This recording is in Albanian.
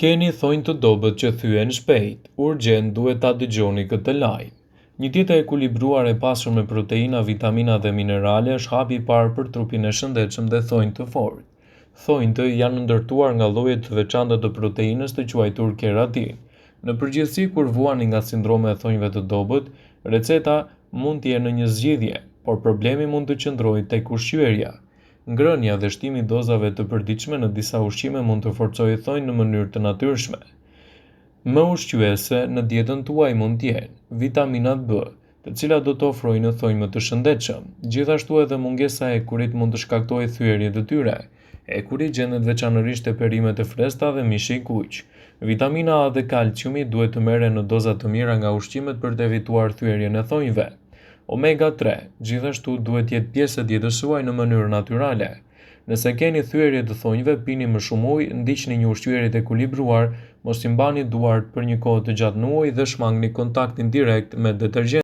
Keni thonjë të dobët që thyen shpejt, urgjent duhet ta dëgjoni këtë lajm. Një dietë e ekuilibruar e pasur me proteina, vitamina dhe minerale është hapi i parë për trupin e shëndetshëm dhe thonjë të fortë. Thonjtë janë ndërtuar nga lloje të veçanta të proteinës të quajtur keratin. Në përgjithësi, kur vuani nga sindrome e thonjve të dobët, receta mund të jenë një zgjidhje, por problemi mund të qëndrojë tek ushqyerja. Ngrënia dhe shtimi i dozave të përditshme në disa ushqime mund të forcojë thonjën në mënyrë të natyrshme. Më ushqyese në dietën tuaj mund të jenë vitaminat B, të cilat do të ofrojnë thonjë më të shëndetshëm. Gjithashtu edhe mungesa e ekurit mund të shkaktojë thyerje të tyre. Ekuri gjendet veçanërisht te perimet e freskëta dhe mishi i kuq. Vitamina A dhe kalciumi duhet të merren në doza të mira nga ushqimet për të evituar thyerjen e thonjve. Omega 3 gjithashtu duhet të jetë pjesë e dietës suaj në mënyrë natyrale. Nëse keni thyerje të thonjve, pini më shumë ujë, ndiqni një ushqyerje të ekuilibruar, mos i mbani duart për një kohë të gjatë në ujë dhe shmangni kontaktin direkt me detergjent.